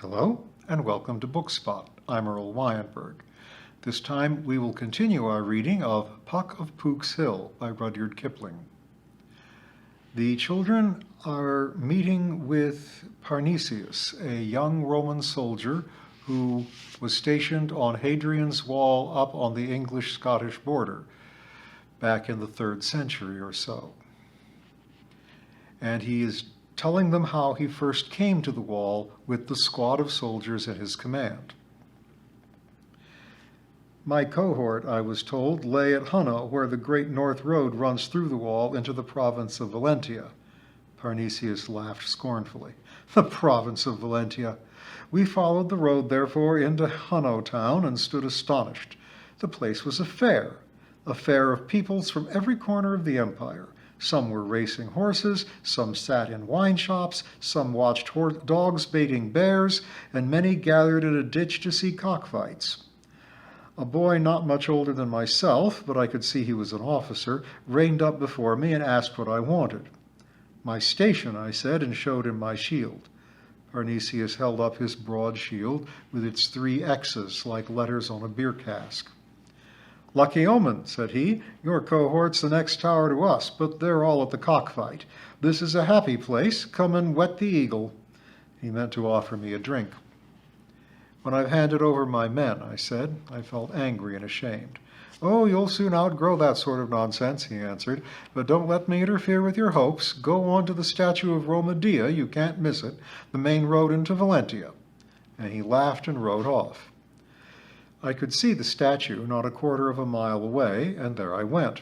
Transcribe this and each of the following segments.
Hello and welcome to Bookspot. I'm Earl Wyanberg. This time we will continue our reading of Puck of Pook's Hill by Rudyard Kipling. The children are meeting with Parnesius, a young Roman soldier who was stationed on Hadrian's wall up on the English-Scottish border back in the 3rd century or so. And he is telling them how he first came to the wall with the squad of soldiers at his command. My cohort, I was told, lay at Hunno, where the Great North Road runs through the wall into the province of Valentia. Parnesius laughed scornfully. The province of Valentia! We followed the road, therefore, into Hunno town and stood astonished. The place was a fair of peoples from every corner of the empire. Some were racing horses, some sat in wine shops, some watched dogs baiting bears, and many gathered in a ditch to see cockfights. A boy not much older than myself, but I could see he was an officer, reined up before me and asked what I wanted. My station, I said, and showed him my shield. Parnesius held up his broad shield with its 3 X's like letters on a beer cask. Lucky omen, said he. Your cohort's the next tower to us, but they're all at the cockfight. This is a happy place. Come and wet the eagle. He meant to offer me a drink. When I've handed over my men, I said. I felt angry and ashamed. Oh, you'll soon outgrow that sort of nonsense, he answered. But don't let me interfere with your hopes. Go on to the statue of Roma Dea, you can't miss it, the main road into Valentia. And he laughed and rode off. I could see the statue not a quarter of a mile away, and there I went.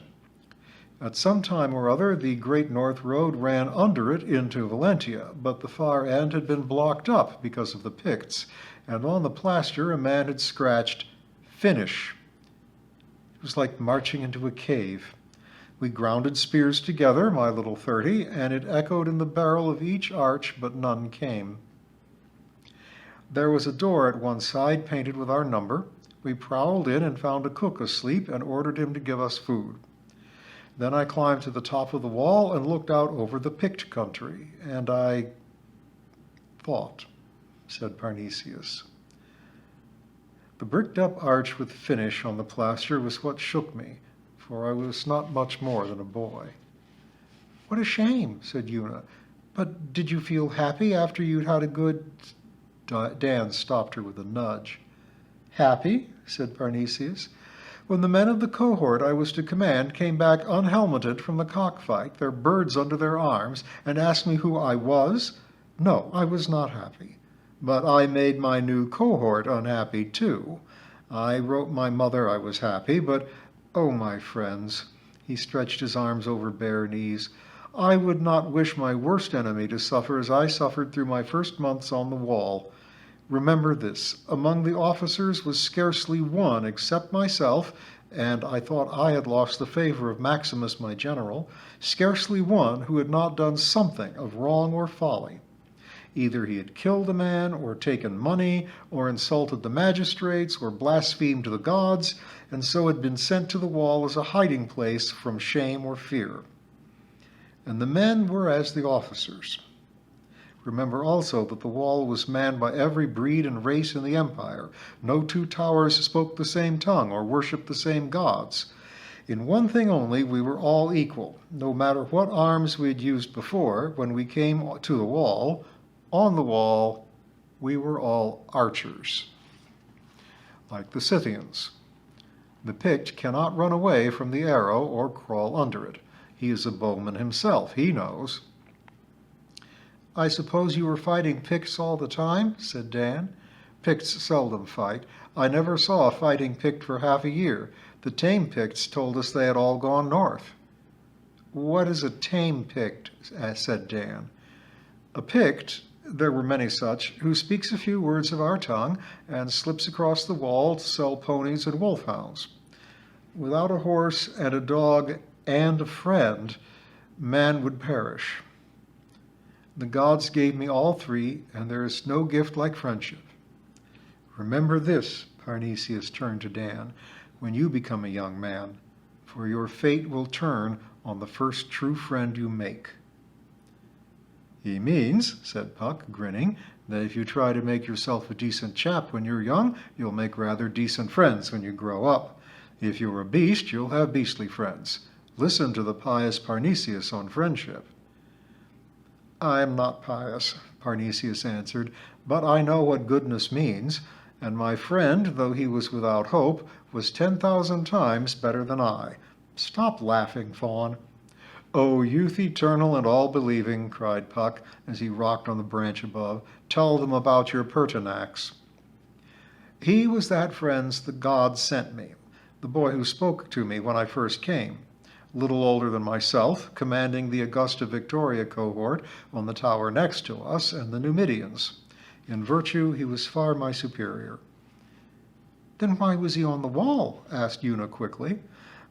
At some time or other, the Great North Road ran under it into Valentia, but the far end had been blocked up because of the Picts, and on the plaster a man had scratched, "Finish." It was like marching into a cave. We grounded spears together, my little 30, and it echoed in the barrel of each arch, but none came. There was a door at one side painted with our number. We prowled in and found a cook asleep and ordered him to give us food. Then I climbed to the top of the wall and looked out over the Pict country, and I thought, said Parnesius. The bricked-up arch with "Finish" on the plaster was what shook me, for I was not much more than a boy. What a shame, said Una. But did you feel happy after you'd had a good... Dan stopped her with a nudge. Happy, said Parnesius. When the men of the cohort I was to command came back unhelmeted from the cockfight, their birds under their arms, and asked me who I was, no, I was not happy. But I made my new cohort unhappy, too. I wrote my mother I was happy, but, oh, my friends, he stretched his arms over bare knees, I would not wish my worst enemy to suffer as I suffered through my first months on the wall. Remember this, among the officers was scarcely one except myself, and I thought I had lost the favor of Maximus, my general, scarcely one who had not done something of wrong or folly. Either he had killed a man, or taken money, or insulted the magistrates, or blasphemed the gods, and so had been sent to the wall as a hiding place from shame or fear. And the men were as the officers. Remember also that the wall was manned by every breed and race in the empire. No 2 towers spoke the same tongue or worshipped the same gods. In one thing only we were all equal. No matter what arms we had used before, when we came to the wall, on the wall, we were all archers. Like the Scythians. The Pict cannot run away from the arrow or crawl under it. He is a bowman himself, he knows. I suppose you were fighting Picts all the time, said Dan. Picts seldom fight. I never saw a fighting Pict for half a year. The tame Picts told us they had all gone north. What is a tame Pict? Said Dan. A Pict, there were many such, who speaks a few words of our tongue and slips across the wall to sell ponies and wolfhounds. Without a horse and a dog and a friend, man would perish. The gods gave me all 3, and there is no gift like friendship. Remember this, Parnesius turned to Dan, when you become a young man, for your fate will turn on the first true friend you make. He means, said Puck, grinning, that if you try to make yourself a decent chap when you're young, you'll make rather decent friends when you grow up. If you're a beast, you'll have beastly friends. Listen to the pious Parnesius on friendship. I'm not pious, Parnesius answered, but I know what goodness means, and my friend, though he was without hope, was 10,000 times better than I. Stop laughing, Fawn. "O youth eternal and all-believing," cried Puck, as he rocked on the branch above, "tell them about your Pertinax." He was that friend the gods sent me, the boy who spoke to me when I first came. A little older than myself, commanding the Augusta Victoria cohort on the tower next to us and the Numidians. In virtue, he was far my superior. "Then why was he on the wall?" asked Una quickly.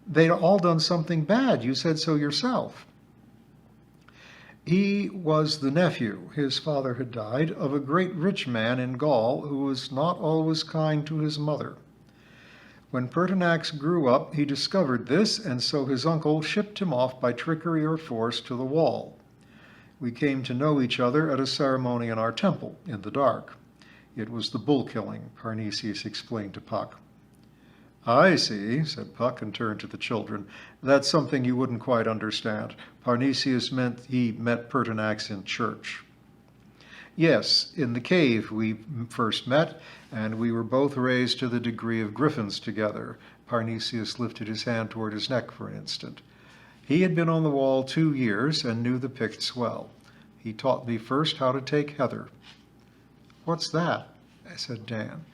"They'd all done something bad. You said so yourself." He was the nephew, his father had died, of a great rich man in Gaul who was not always kind to his mother. When Pertinax grew up, he discovered this, and so his uncle shipped him off by trickery or force to the wall. We came to know each other at a ceremony in our temple, in the dark. It was the bull-killing, Parnesius explained to Puck. "I see," said Puck, and turned to the children. "That's something you wouldn't quite understand. Parnesius meant he met Pertinax in church." "Yes, in the cave we first met, and we were both raised to the degree of griffins together." Parnesius lifted his hand toward his neck for an instant. "He had been on the wall 2 years and knew the Picts well. He taught me first how to take heather." "What's that?" said Dan.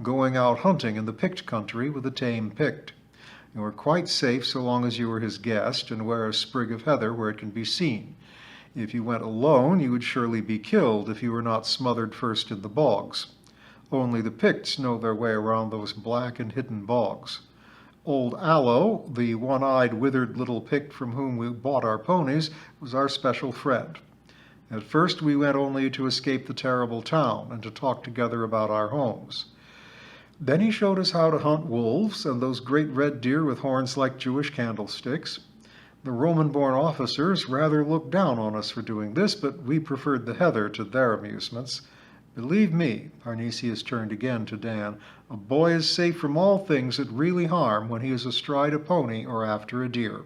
"Going out hunting in the Pict country with a tame Pict. You are quite safe so long as you are his guest and wear a sprig of heather where it can be seen. If you went alone, you would surely be killed if you were not smothered first in the bogs. Only the Picts know their way around those black and hidden bogs. Old Aloe, the one-eyed, withered little Pict from whom we bought our ponies, was our special friend. At first we went only to escape the terrible town and to talk together about our homes. Then he showed us how to hunt wolves and those great red deer with horns like Jewish candlesticks. The Roman-born officers rather looked down on us for doing this, but we preferred the heather to their amusements. Believe me," Parnesius turned again to Dan, "a boy is safe from all things that really harm when he is astride a pony or after a deer.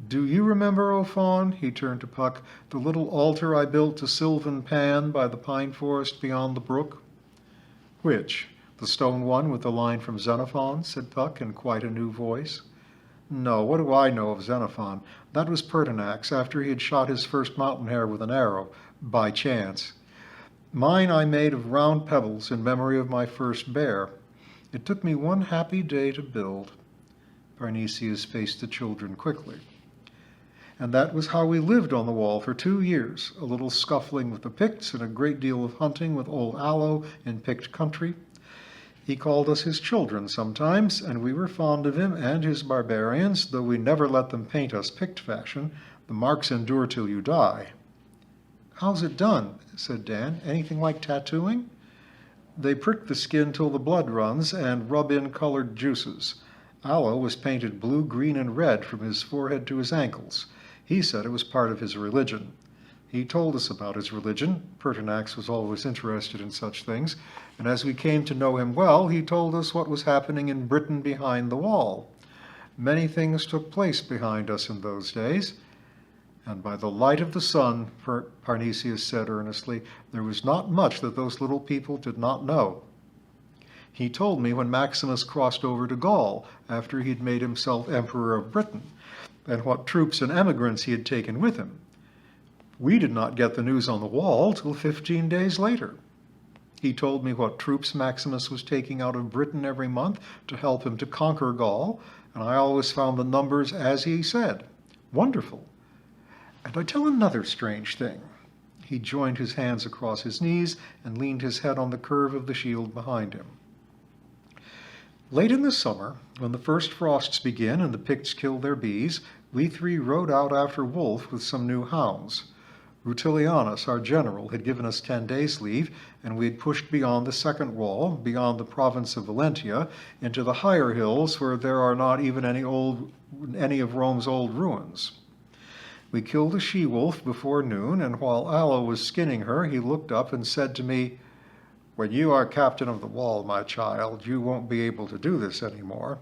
Do you remember, O Fawn," he turned to Puck, "the little altar I built to Sylvan Pan by the pine forest beyond the brook?" "Which? The stone one with the line from Xenophon?" said Puck in quite a new voice. "No, what do I know of Xenophon? That was Pertinax after he had shot his first mountain hare with an arrow, by chance. Mine I made of round pebbles in memory of my first bear. It took me 1 happy day to build." Parnesius faced the children quickly. "And that was how we lived on the wall for 2 years, a little scuffling with the Picts and a great deal of hunting with old Aloe in Pict country. He called us his children sometimes, and we were fond of him and his barbarians, though we never let them paint us Pict fashion. The marks endure till you die." "How's it done?" said Dan. "Anything like tattooing?" "They prick the skin till the blood runs and rub in colored juices. Aloe was painted blue, green, and red from his forehead to his ankles. He said it was part of his religion. He told us about his religion. Pertinax was always interested in such things, and as we came to know him well, he told us what was happening in Britain behind the wall. Many things took place behind us in those days. And by the light of the sun," Parnesius said earnestly, "there was not much that those little people did not know. He told me when Maximus crossed over to Gaul after he'd made himself Emperor of Britain, and what troops and emigrants he had taken with him. We did not get the news on the wall till 15 days later. He told me what troops Maximus was taking out of Britain every month to help him to conquer Gaul, and I always found the numbers as he said. Wonderful. And I tell another strange thing." He joined his hands across his knees and leaned his head on the curve of the shield behind him. "Late in the summer, when the first frosts begin and the Picts kill their bees, we 3 rode out after wolf with some new hounds. Rutilianus, our general, had given us 10 days' leave, and we had pushed beyond the second wall, beyond the province of Valentia, into the higher hills where there are not even any of Rome's old ruins. We killed a she-wolf before noon, and while Allo was skinning her, he looked up and said to me, "When you are captain of the wall, my child, you won't be able to do this anymore."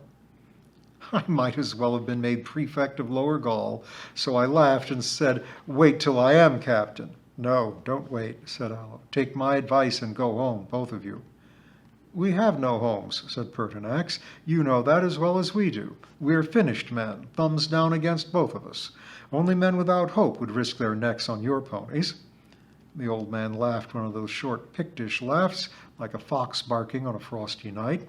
I might as well have been made prefect of Lower Gaul, so I laughed and said, "Wait till I am captain." "No, don't wait," said Allo. "Take my advice and go home, both of you." "We have no homes," said Pertinax. "You know that as well as we do. We're finished men, thumbs down against both of us. Only men without hope would risk their necks on your ponies." The old man laughed one of those short Pictish laughs, like a fox barking on a frosty night.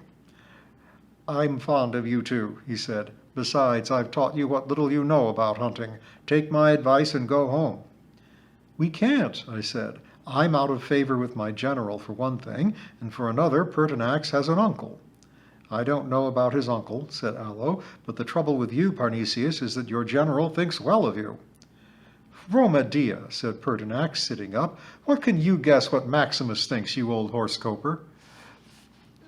"I'm fond of you too," he said. "Besides, I've taught you what little you know about hunting. Take my advice and go home." "We can't," I said. "I'm out of favor with my general, for one thing, and for another, Pertinax has an uncle." "I don't know about his uncle," said Allo, "but the trouble with you, Parnesius, is that your general thinks well of you." "Roma Dea," said Pertinax, sitting up. "What can you guess what Maximus thinks, you old horse-coper?"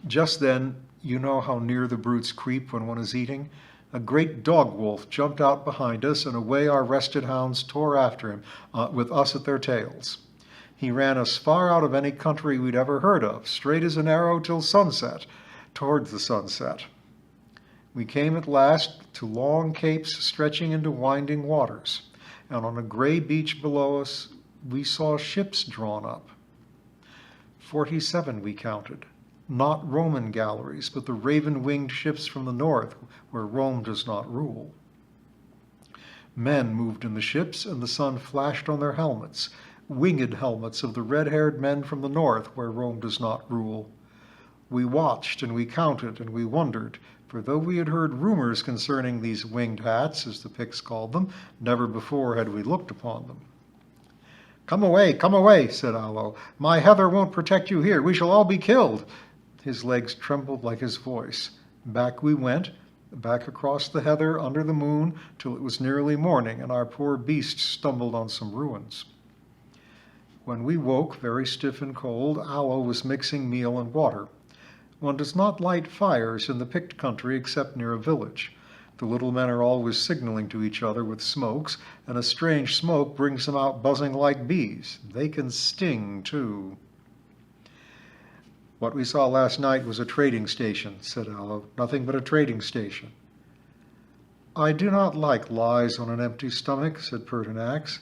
Just then, you know how near the brutes creep when one is eating? A great dog-wolf jumped out behind us, and away our rested hounds tore after him, with us at their tails. He ran as far out of any country we'd ever heard of, straight as an arrow till sunset, towards the sunset. We came at last to long capes stretching into winding waters, and on a gray beach below us we saw ships drawn up. 47 we counted. Not Roman galleries, but the raven-winged ships from the north, where Rome does not rule. Men moved in the ships, and the sun flashed on their helmets, winged helmets of the red-haired men from the north, where Rome does not rule. We watched, and we counted, and we wondered, for though we had heard rumors concerning these winged hats, as the Picts called them, never before had we looked upon them. Come away," said Allo. "My heather won't protect you here. We shall all be killed." His legs trembled like his voice. Back we went, back across the heather under the moon, till it was nearly morning, and our poor beasts stumbled on some ruins. When we woke, very stiff and cold, Allo was mixing meal and water. One does not light fires in the Pict country except near a village. The little men are always signaling to each other with smokes, and a strange smoke brings them out buzzing like bees. They can sting, too. "What we saw last night was a trading station," said Allo. "Nothing but a trading station." "I do not like lies on an empty stomach," said Pertinax.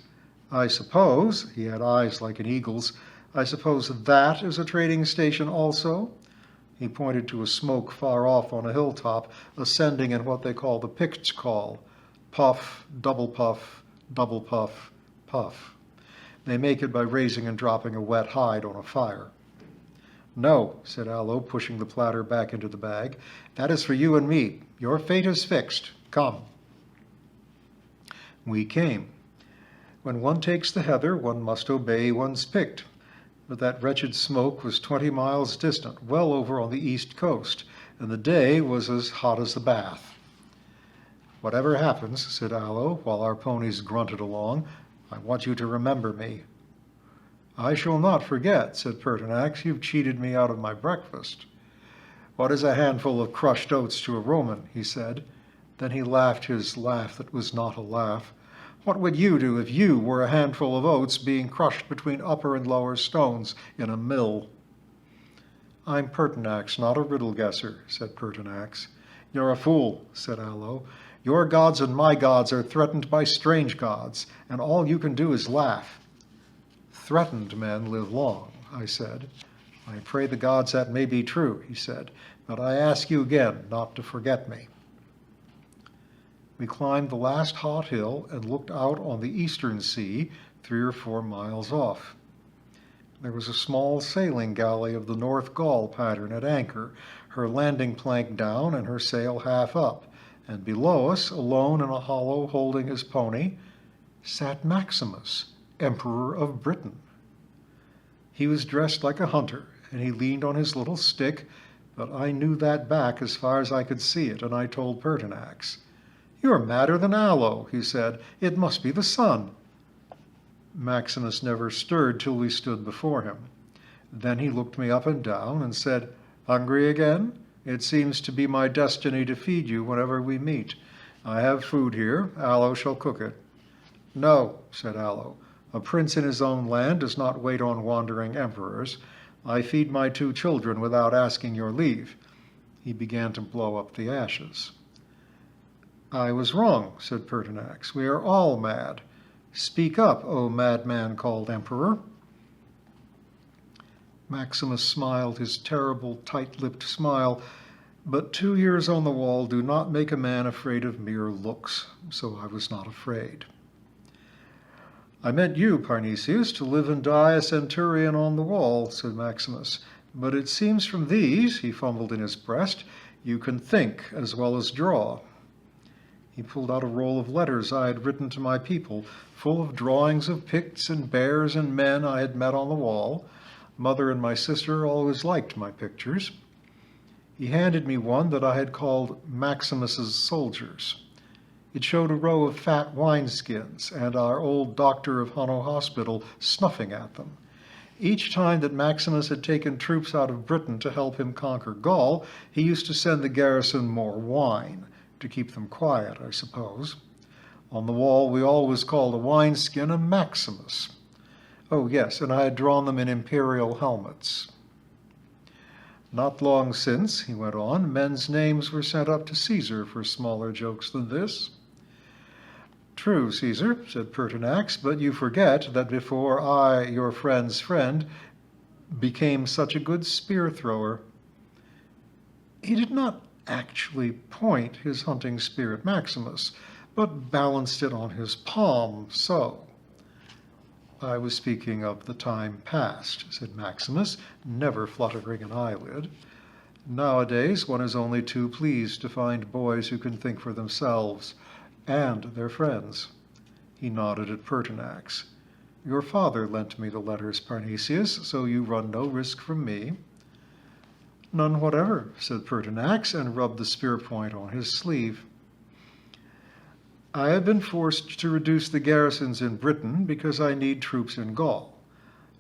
"I suppose," he had eyes like an eagle's, "I suppose that is a trading station also?" He pointed to a smoke far off on a hilltop, ascending in what they call the Picts call, puff, double puff, double puff, puff. They make it by raising and dropping a wet hide on a fire. "No," said Allo, pushing the platter back into the bag. "That is for you and me. Your fate is fixed. Come." We came. When one takes the heather, one must obey one's Pict. But that wretched smoke was 20 miles distant, well over on the east coast, and the day was as hot as the bath. "Whatever happens," said Allo, while our ponies grunted along, "I want you to remember me." "I shall not forget," said Pertinax. "You've cheated me out of my breakfast." "What is a handful of crushed oats to a Roman?" he said. Then he laughed his laugh that was not a laugh. "What would you do if you were a handful of oats being crushed between upper and lower stones in a mill?" "I'm Pertinax, not a riddle-guesser," said Pertinax. "You're a fool," said Allo. "Your gods and my gods are threatened by strange gods, and all you can do is laugh." "Threatened men live long," I said. "I pray the gods that may be true," he said, "but I ask you again not to forget me." We climbed the last hot hill and looked out on the eastern sea 3 or 4 miles off. There was a small sailing galley of the North Gaul pattern at anchor, her landing plank down and her sail half up, and below us, alone in a hollow holding his pony, sat Maximus, Emperor of Britain. He was dressed like a hunter, and he leaned on his little stick, but I knew that back as far as I could see it, and I told Pertinax. "You're madder than Allo," he said. "It must be the sun." Maximus never stirred till we stood before him. Then he looked me up and down and said, "Hungry again? It seems to be my destiny to feed you whenever we meet. I have food here. Allo shall cook it." No, said Allo. A prince in his own land does not wait on wandering emperors. I feed my 2 children without asking your leave. He began to blow up the ashes. I was wrong, said Pertinax. We are all mad. Speak up, O madman called emperor. Maximus smiled his terrible, tight-lipped smile, but 2 years on the wall do not make a man afraid of mere looks, so I was not afraid. I meant you, Parnesius, to live and die a centurion on the wall, said Maximus. But it seems from these, he fumbled in his breast, you can think as well as draw. He pulled out a roll of letters I had written to my people, full of drawings of Picts and bears and men I had met on the wall. Mother and my sister always liked my pictures. He handed me one that I had called Maximus's Soldiers. It showed a row of fat wineskins and our old doctor of Hanno Hospital snuffing at them. Each time that Maximus had taken troops out of Britain to help him conquer Gaul, he used to send the garrison more wine, to keep them quiet, I suppose. On the wall we always called a wineskin a Maximus. Oh yes, and I had drawn them in imperial helmets. Not long since, he went on, men's names were sent up to Caesar for smaller jokes than this. True, Caesar, said Pertinax, but you forget that before I, your friend's friend, became such a good spear thrower. He did not actually point his hunting spear at Maximus, but balanced it on his palm, so. I was speaking of the time past, said Maximus, never fluttering an eyelid. Nowadays one is only too pleased to find boys who can think for themselves, and their friends. He nodded at Pertinax. Your father lent me the letters, Parnesius, so you run no risk from me. None whatever, said Pertinax, and rubbed the spear point on his sleeve. I have been forced to reduce the garrisons in Britain because I need troops in Gaul.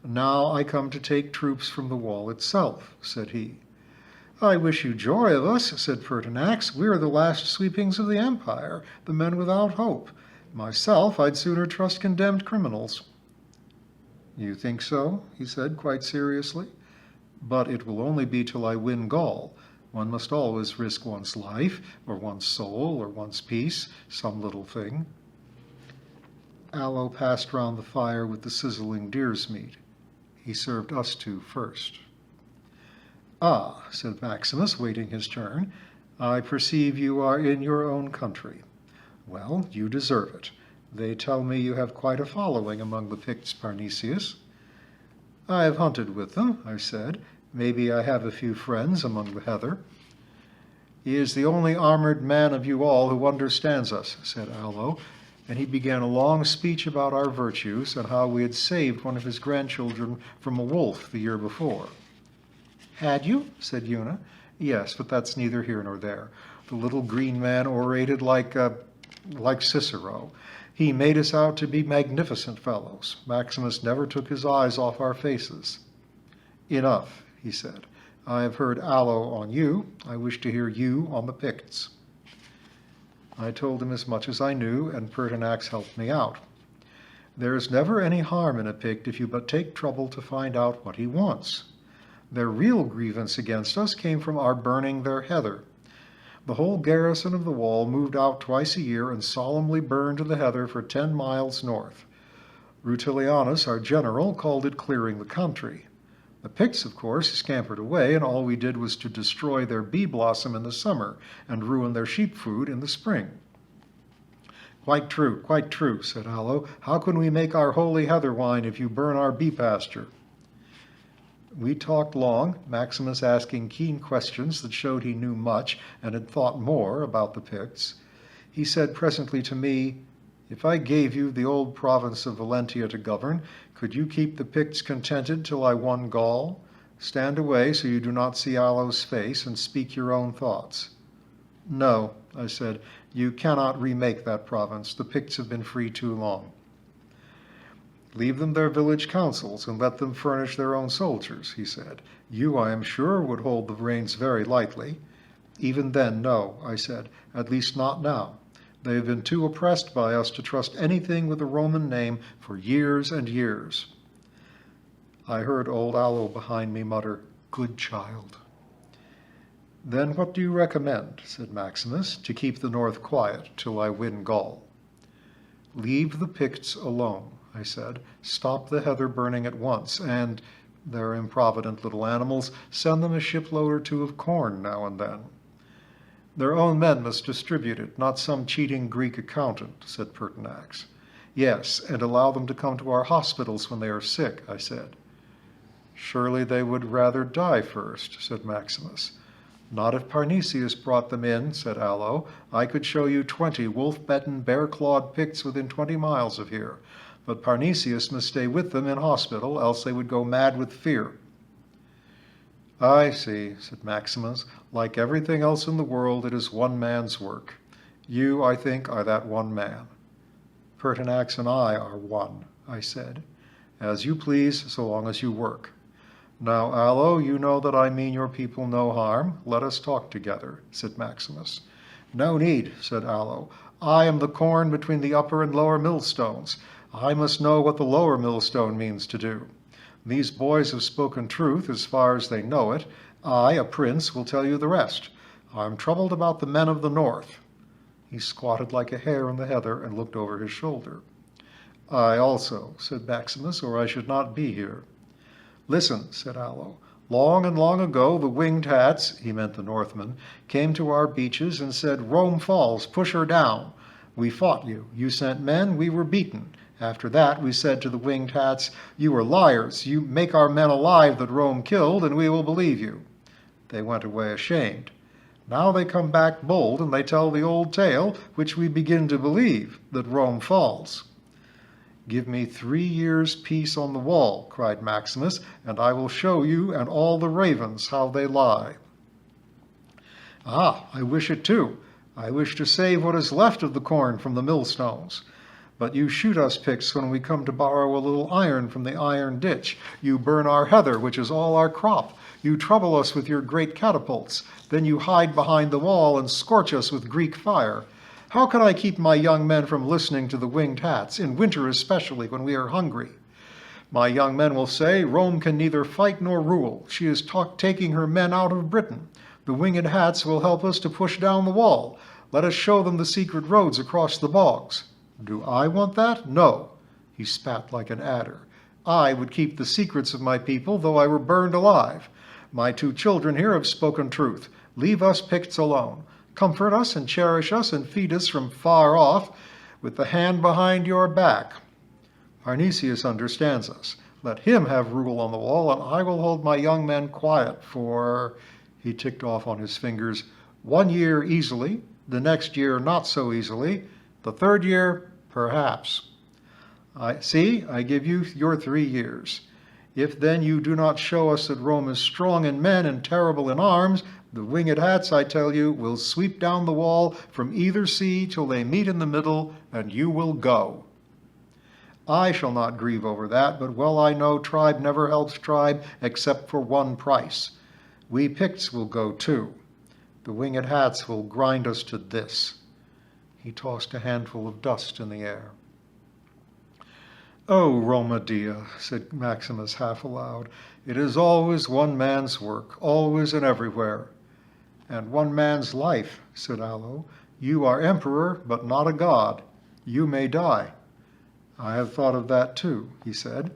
Now I come to take troops from the wall itself, said he. I wish you joy of us, said Pertinax. We are the last sweepings of the empire, the men without hope. Myself, I'd sooner trust condemned criminals. You think so? He said quite seriously. But it will only be till I win Gaul. One must always risk one's life, or one's soul, or one's peace, some little thing. Allo passed round the fire with the sizzling deer's meat. He served us 2 first. Ah, said Maximus, waiting his turn, I perceive you are in your own country. Well, you deserve it. They tell me you have quite a following among the Picts, Parnesius. I have hunted with them, I said. Maybe I have a few friends among the heather. He is the only armored man of you all who understands us, said Allo, and he began a long speech about our virtues and how we had saved one of his grandchildren from a wolf the year before. Had you? Said Una. Yes, but that's neither here nor there. The little green man orated like Cicero. He made us out to be magnificent fellows. Maximus never took his eyes off our faces. Enough, he said. I have heard Allo on you. I wish to hear you on the Picts. I told him as much as I knew, and Pertinax helped me out. There is never any harm in a Pict if you but take trouble to find out what he wants. Their real grievance against us came from our burning their heather. The whole garrison of the wall moved out twice a year and solemnly burned the heather for 10 miles north. Rutilianus, our general, called it clearing the country. The Picts, of course, scampered away, and all we did was to destroy their bee blossom in the summer and ruin their sheep food in the spring. Quite true, said Allo. How can we make our holy heather wine if you burn our bee pasture? We talked long, Maximus asking keen questions that showed he knew much and had thought more about the Picts. He said presently to me, If I gave you the old province of Valentia to govern, could you keep the Picts contented till I won Gaul? Stand away so you do not see Allo's face and speak your own thoughts. No, I said, you cannot remake that province. The Picts have been free too long. Leave them their village councils and let them furnish their own soldiers, he said. You, I am sure, would hold the reins very lightly. Even then, no, I said, at least not now. They have been too oppressed by us to trust anything with a Roman name for years and years." I heard old Allo behind me mutter, "Good child." "Then what do you recommend," said Maximus, "to keep the north quiet till I win Gaul?" "Leave the Picts alone," I said. "Stop the heather burning at once, and, they're improvident little animals, send them a shipload or two of corn now and then." "Their own men must distribute it, not some cheating Greek accountant," said Pertinax. "Yes, and allow them to come to our hospitals when they are sick," I said. "Surely they would rather die first," said Maximus. "Not if Parnesius brought them in," said Allo. "I could show you 20 wolf-bitten, bear-clawed Picts within 20 miles of here, but Parnesius must stay with them in hospital, else they would go mad with fear." "I see," said Maximus. "Like everything else in the world, it is one man's work. You, I think, are that one man." "Pertinax and I are one," I said. "As you please, so long as you work. Now, Allo, you know that I mean your people no harm. Let us talk together," said Maximus. "No need," said Allo. "I am the corn between the upper and lower millstones. I must know what the lower millstone means to do. These boys have spoken truth as far as they know it. I, a prince, will tell you the rest. I'm troubled about the men of the north." He squatted like a hare in the heather and looked over his shoulder. "I also," said Maximus, "or I should not be here." "Listen," said Allo. "Long and long ago the winged hats," he meant the Northmen, "came to our beaches and said, 'Rome falls, push her down.' We fought you. You sent men, we were beaten. After that we said to the winged hats, 'You are liars. You make our men alive that Rome killed, and we will believe you.' They went away ashamed. Now they come back bold, and they tell the old tale, which we begin to believe, that Rome falls." "Give me 3 years' peace on the wall," cried Maximus, "and I will show you and all the ravens how they lie." "Ah, I wish it too. I wish to save what is left of the corn from the millstones. But you shoot us Picts when we come to borrow a little iron from the iron ditch. You burn our heather, which is all our crop. You trouble us with your great catapults. Then you hide behind the wall and scorch us with Greek fire. How can I keep my young men from listening to the winged hats, in winter especially when we are hungry? My young men will say, 'Rome can neither fight nor rule. She is taking her men out of Britain. The winged hats will help us to push down the wall. Let us show them the secret roads across the bogs.' Do I want that? No." He spat like an adder. "I would keep the secrets of my people, though I were burned alive. My 2 children here have spoken truth. Leave us Picts alone. Comfort us and cherish us and feed us from far off with the hand behind your back. Parnesius understands us. Let him have rule on the wall, and I will hold my young men quiet for," he ticked off on his fingers, "1 year easily, the next year not so easily, the 3rd year perhaps. I give you your 3 years. If then you do not show us that Rome is strong in men and terrible in arms, the winged hats, I tell you, will sweep down the wall from either sea till they meet in the middle, and you will go. I shall not grieve over that, but well I know tribe never helps tribe except for one price. We Picts will go too. The winged hats will grind us to this." He tossed a handful of dust in the air. "Oh, Roma Dea," said Maximus half aloud, "it is always one man's work, always and everywhere." "And one man's life," said Allo. "You are emperor, but not a god. You may die." "I have thought of that too," he said.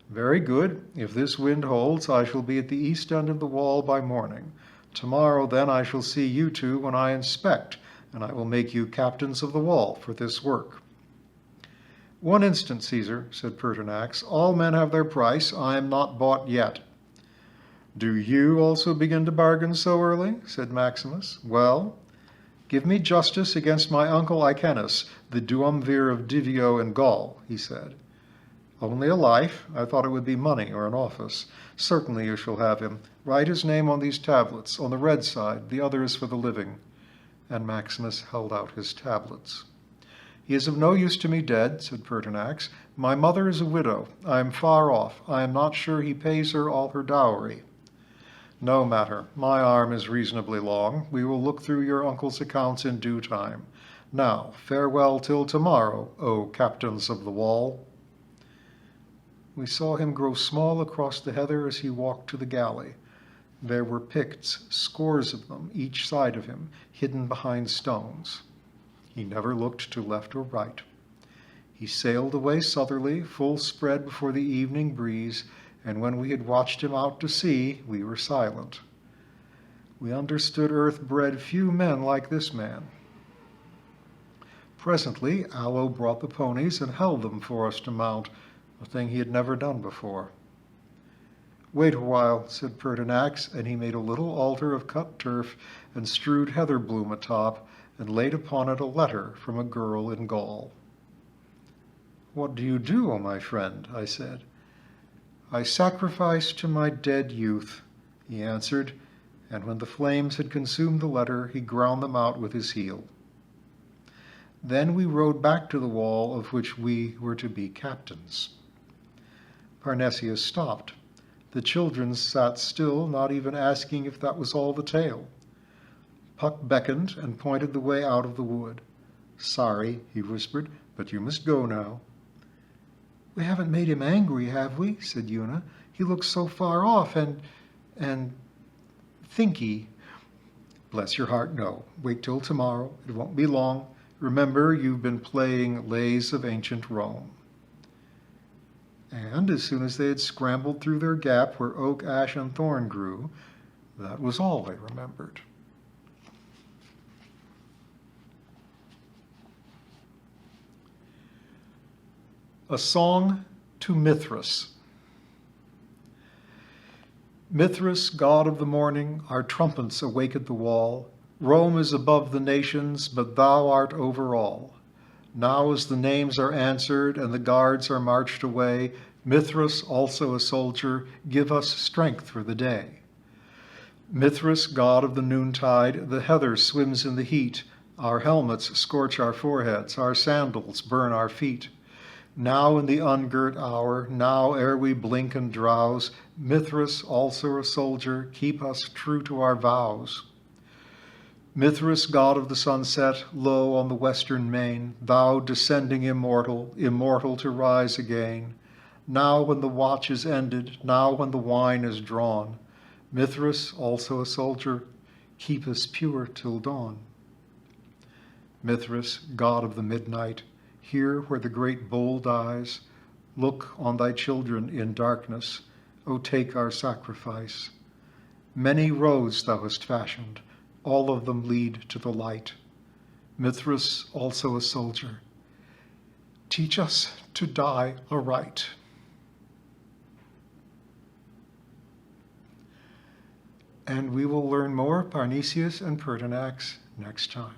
"Very good. If this wind holds, I shall be at the east end of the wall by morning. Tomorrow, then, I shall see you 2 when I inspect, and I will make you captains of the wall for this work." "One instant, Caesar," said Pertinax. "All men have their price. I am not bought yet." "Do you also begin to bargain so early?" said Maximus. "Well?" "Give me justice against my uncle Icanus, the duumvir of Divio in Gaul," he said. "Only a life? I thought it would be money or an office. Certainly you shall have him. Write his name on these tablets, on the red side, the other is for the living." And Maximus held out his tablets. "He is of no use to me dead," said Pertinax. "My mother is a widow. I am far off. I am not sure he pays her all her dowry." "No matter. My arm is reasonably long. We will look through your uncle's accounts in due time. Now, farewell till tomorrow, O captains of the wall." We saw him grow small across the heather as he walked to the galley. There were Picts, scores of them, each side of him, hidden behind stones. He never looked to left or right. He sailed away southerly, full spread before the evening breeze, and when we had watched him out to sea, we were silent. We understood earth bred few men like this man. Presently, Allo brought the ponies and held them for us to mount, a thing he had never done before. "Wait a while," said Pertinax, and he made a little altar of cut turf and strewed heather bloom atop, and laid upon it a letter from a girl in Gaul. "What do you do, O my friend?" I said. "I sacrifice to my dead youth," he answered, and when the flames had consumed the letter, he ground them out with his heel. Then we rode back to the wall of which we were to be captains. Parnesius stopped. The children sat still, not even asking if that was all the tale. Puck beckoned and pointed the way out of the wood. "Sorry," he whispered, "but you must go now." "We haven't made him angry, have we?" said Una. "He looks so far off and thinky." "Bless your heart, no. Wait till tomorrow. It won't be long. Remember, you've been playing Lays of Ancient Rome." And as soon as they had scrambled through their gap where oak, ash, and thorn grew, that was all they remembered. A Song to Mithras. Mithras, god of the morning, our trumpets awake at the wall. Rome is above the nations, but thou art over all. Now as the names are answered and the guards are marched away, Mithras, also a soldier, give us strength for the day. Mithras, god of the noontide, the heather swims in the heat. Our helmets scorch our foreheads, our sandals burn our feet. Now in the ungirt hour, now ere we blink and drowse, Mithras, also a soldier, keep us true to our vows. Mithras, god of the sunset, low on the western main, thou descending immortal, immortal to rise again. Now when the watch is ended, now when the wine is drawn, Mithras, also a soldier, keep us pure till dawn. Mithras, god of the midnight, here where the great bull dies, look on thy children in darkness, O take our sacrifice. Many roads thou hast fashioned, all of them lead to the light. Mithras, also a soldier, teach us to die aright. And we will learn more Parnesius and Pertinax next time.